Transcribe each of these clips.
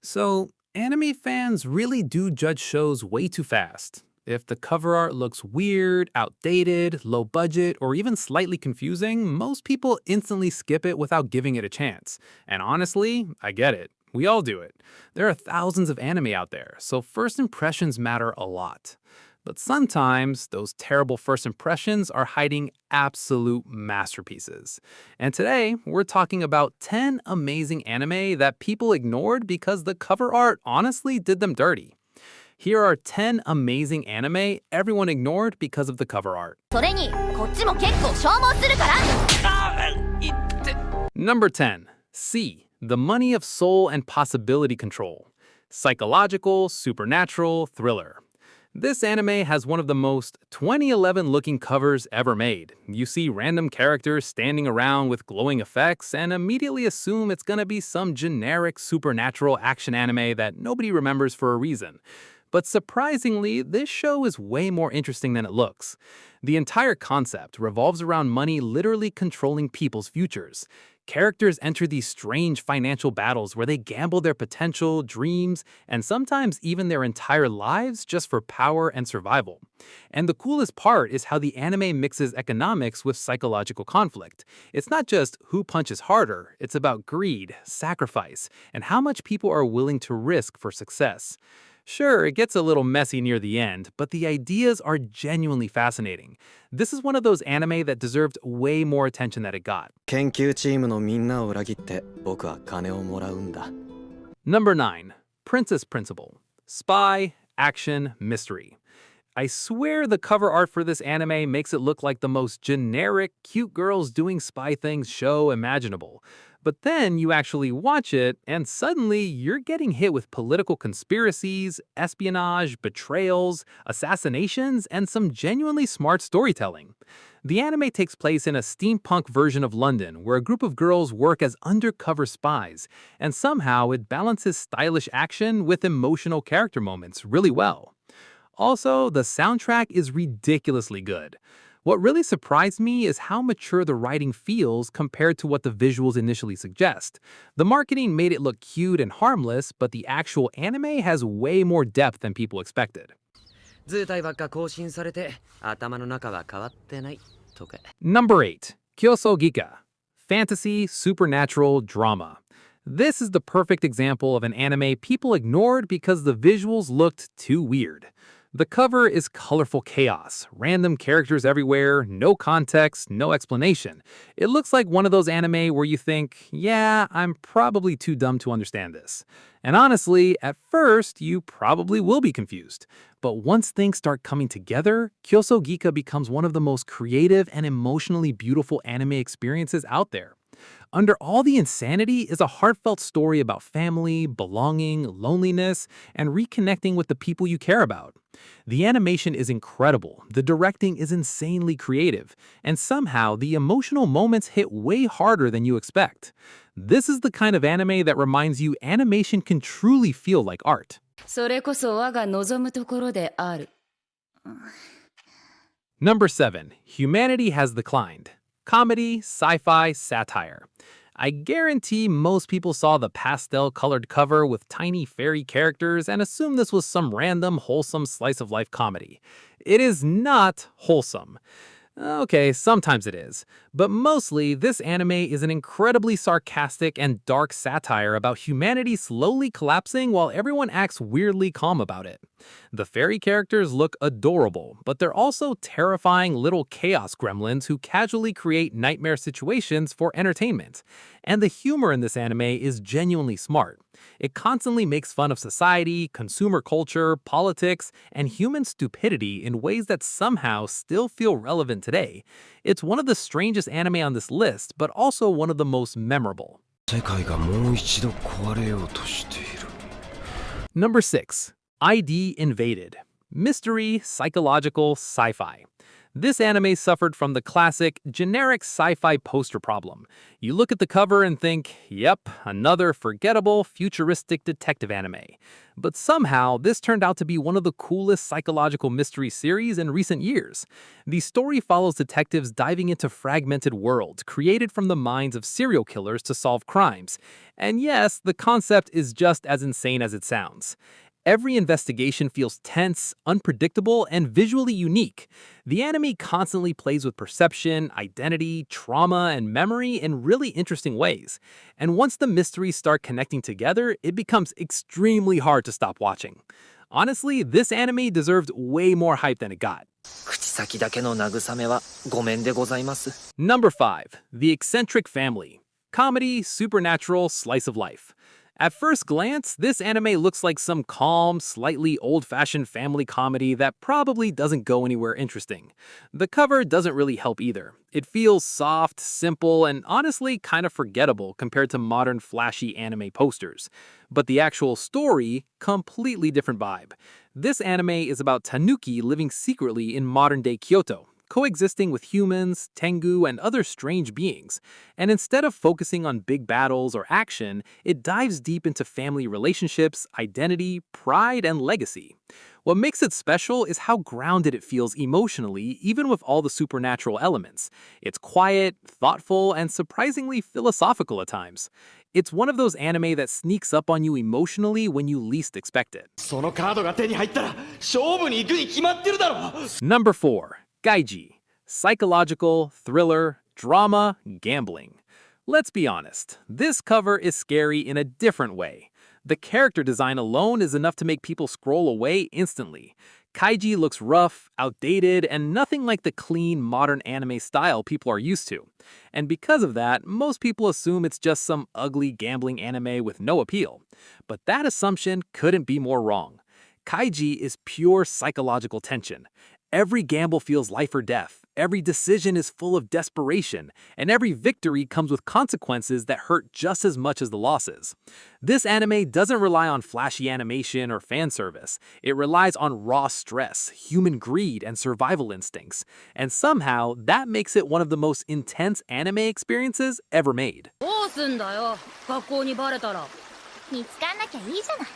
So, anime fans really do judge shows way too fast. If the cover art looks weird, outdated, low budget, or even slightly confusing, most people instantly skip it without giving it a chance. And honestly, I get it. We all do it. There are thousands of anime out there, so first impressions matter a lot. But sometimes, those terrible first impressions are hiding absolute masterpieces. And today, we're talking about 10 amazing anime that people ignored because the cover art honestly did them dirty. Here are 10 amazing anime everyone ignored because of the cover art. それにこっちも結構消耗するから Number 10. C. The Money of Soul and Possibility Control. Psychological, supernatural, thriller. This anime has one of the most 2011-looking covers ever made. You see random characters standing around with glowing effects and immediately assume it's gonna be some generic supernatural action anime that nobody remembers for a reason. But surprisingly, this show is way more interesting than it looks. The entire concept revolves around money literally controlling people's futures. Characters enter these strange financial battles where they gamble their potential, dreams, and sometimes even their entire lives just for power and survival. And the coolest part is how the anime mixes economics with psychological conflict. It's not just who punches harder, it's about greed, sacrifice, and how much people are willing to risk for success. Sure, it gets a little messy near the end, but the ideas are genuinely fascinating. This is one of those anime that deserved way more attention than it got. 研究チームのみんなを裏切って僕は金をもらうんだ。 Number 9. Princess Principle. Spy, action, mystery. I swear the cover art for this anime makes it look like the most generic, cute girls doing spy things show imaginable. But then you actually watch it, and suddenly you're getting hit with political conspiracies, espionage, betrayals, assassinations, and some genuinely smart storytelling. The anime takes place in a steampunk version of London where a group of girls work as undercover spies, and somehow it balances stylish action with emotional character moments really well. Also, the soundtrack is ridiculously good. What really surprised me is how mature the writing feels compared to what the visuals initially suggest. The marketing made it look cute and harmless, but the actual anime has way more depth than people expected. 図体ばっか更新されて頭の中は変わってないとか。 Number 8. Kyosogika. Fantasy, supernatural, drama. This is the perfect example of an anime people ignored because the visuals looked too weird. The cover is colorful chaos, random characters everywhere, no context, no explanation. It looks like one of those anime where you think, yeah, I'm probably too dumb to understand this. And honestly, at first, you probably will be confused. But once things start coming together, Kyosogika becomes one of the most creative and emotionally beautiful anime experiences out there. Under all the insanity is a heartfelt story about family, belonging, loneliness, and reconnecting with the people you care about. The animation is incredible, the directing is insanely creative, and somehow the emotional moments hit way harder than you expect. This is the kind of anime that reminds you animation can truly feel like art. それこそ我が望むところである Number 7. Humanity Has Declined. Comedy, sci-fi, satire. I guarantee most people saw the pastel-colored cover with tiny fairy characters and assumed this was some random, wholesome slice-of-life comedy. It is not wholesome. Okay, sometimes it is. But mostly, this anime is an incredibly sarcastic and dark satire about humanity slowly collapsing while everyone acts weirdly calm about it. The fairy characters look adorable, but they're also terrifying little chaos gremlins who casually create nightmare situations for entertainment. And the humor in this anime is genuinely smart. It constantly makes fun of society, consumer culture, politics, and human stupidity in ways that somehow still feel relevant today. It's one of the strangest anime on this list, but also one of the most memorable. 世界がもう一度壊れようとしている。 Number 6. ID Invaded. Mystery, psychological, sci-fi. This anime suffered from the classic, generic sci-fi poster problem. You look at the cover and think, yep, another forgettable, futuristic detective anime. But somehow, this turned out to be one of the coolest psychological mystery series in recent years. The story follows detectives diving into fragmented worlds created from the minds of serial killers to solve crimes. And yes, the concept is just as insane as it sounds. Every investigation feels tense, unpredictable, and visually unique. The anime constantly plays with perception, identity, trauma, and memory in really interesting ways. And once the mysteries start connecting together, it becomes extremely hard to stop watching. Honestly, this anime deserved way more hype than it got. 口先だけの慰めはごめんでございます。 Number 5. The Eccentric Family. Comedy, supernatural, slice of life. At first glance, this anime looks like some calm, slightly old-fashioned family comedy that probably doesn't go anywhere interesting. The cover doesn't really help either. It feels soft, simple, and honestly kind of forgettable compared to modern flashy anime posters. But the actual story, completely different vibe. This anime is about tanuki living secretly in modern-day Kyoto, coexisting with humans, tengu, and other strange beings. And instead of focusing on big battles or action, it dives deep into family relationships, identity, pride, and legacy. What makes it special is how grounded it feels emotionally, even with all the supernatural elements. It's quiet, thoughtful, and surprisingly philosophical at times. It's one of those anime that sneaks up on you emotionally when you least expect it. そのカードが手に入ったら勝負に行くに決まってるだろ Number 4. Gaiji. Psychological, thriller, drama, gambling. Let's be honest, this cover is scary in a different way. The character design alone is enough to make people scroll away instantly. Kaiji looks rough, outdated, and nothing like the clean, modern anime style people are used to. And because of that, most people assume it's just some ugly gambling anime with no appeal. But that assumption couldn't be more wrong. Kaiji is pure psychological tension. Every gamble feels life or death, every decision is full of desperation, and every victory comes with consequences that hurt just as much as the losses. This anime doesn't rely on flashy animation or fan service. It relies on raw stress, human greed, and survival instincts. And somehow, that makes it one of the most intense anime experiences ever made. どうすんだよ学校にバレたら見つかんなきゃいいじゃない。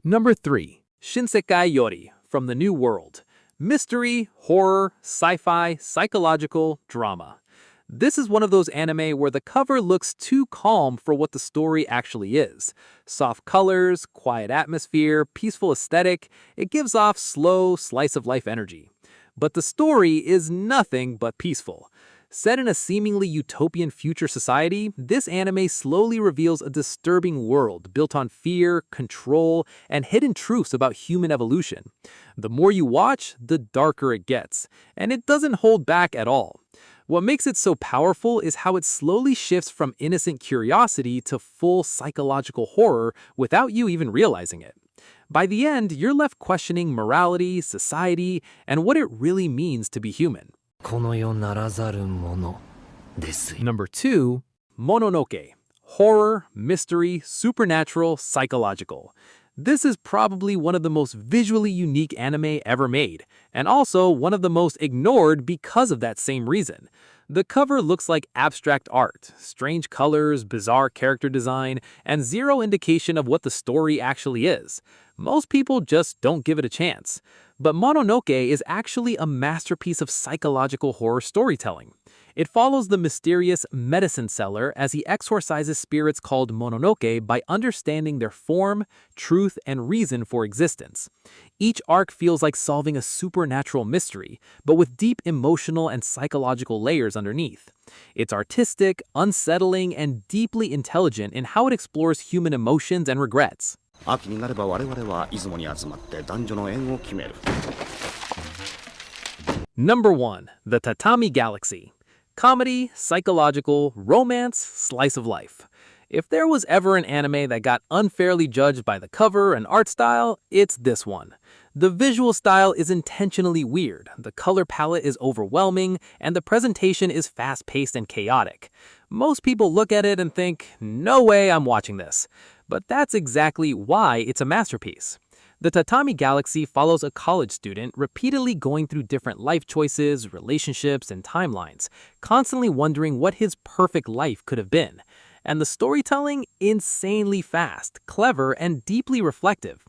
Number 3. Shinsekai Yori, from the New World. Mystery, horror, sci-fi, psychological, drama. This is one of those anime where the cover looks too calm for what the story actually is. Soft colors, quiet atmosphere, peaceful aesthetic, it gives off slow, slice-of-life energy. But the story is nothing but peaceful. Set in a seemingly utopian future society, this anime slowly reveals a disturbing world built on fear, control, and hidden truths about human evolution. The more you watch, the darker it gets, and it doesn't hold back at all. What makes it so powerful is how it slowly shifts from innocent curiosity to full psychological horror without you even realizing it. By the end, you're left questioning morality, society, and what it really means to be human. この世ならざるものですよ。 Number 2. Mononoke. Horror, mystery, supernatural, psychological. This is probably one of the most visually unique anime ever made, and also one of the most ignored because of that same reason. The cover looks like abstract art, strange colors, bizarre character design, and zero indication of what the story actually is. Most people just don't give it a chance. But Mononoke is actually a masterpiece of psychological horror storytelling. It follows the mysterious medicine seller as he exorcises spirits called Mononoke by understanding their form, truth, and reason for existence. Each arc feels like solving a supernatural mystery, but with deep emotional and psychological layers underneath. It's artistic, unsettling, and deeply intelligent in how it explores human emotions and regrets. 秋になれば我々は出雲に集まって男女の縁を決める Number 1. The Tatami Galaxy. Comedy, psychological, romance, slice of life. If there was ever an anime that got unfairly judged by the cover and art style, it's this one. The visual style is intentionally weird, the color palette is overwhelming, and the presentation is fast-paced and chaotic. Most people look at it and think, no way I'm watching this. But that's exactly why it's a masterpiece. The Tatami Galaxy follows a college student repeatedly going through different life choices, relationships, and timelines, constantly wondering what his perfect life could have been. And the storytelling, insanely fast, clever, and deeply reflective.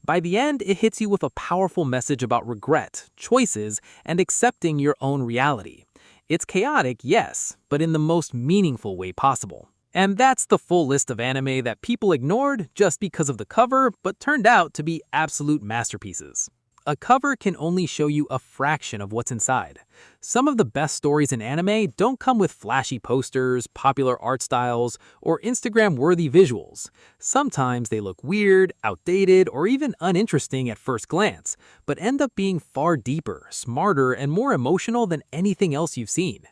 By the end, it hits you with a powerful message about regret, choices, and accepting your own reality. It's chaotic, yes, but in the most meaningful way possible. And that's the full list of anime that people ignored just because of the cover, but turned out to be absolute masterpieces. A cover can only show you a fraction of what's inside. Some of the best stories in anime don't come with flashy posters, popular art styles, or Instagram-worthy visuals. Sometimes they look weird, outdated, or even uninteresting at first glance, but end up being far deeper, smarter, and more emotional than anything else you've seen.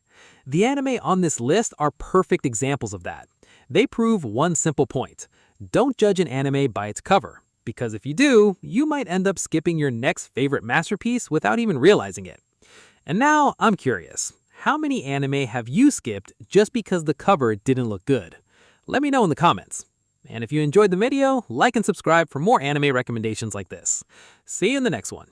The anime on this list are perfect examples of that. They prove one simple point: don't judge an anime by its cover, because if you do, you might end up skipping your next favorite masterpiece without even realizing it. And now I'm curious, how many anime have you skipped just because the cover didn't look good? Let me know in the comments. And if you enjoyed the video, like and subscribe for more anime recommendations like this. See you in the next one.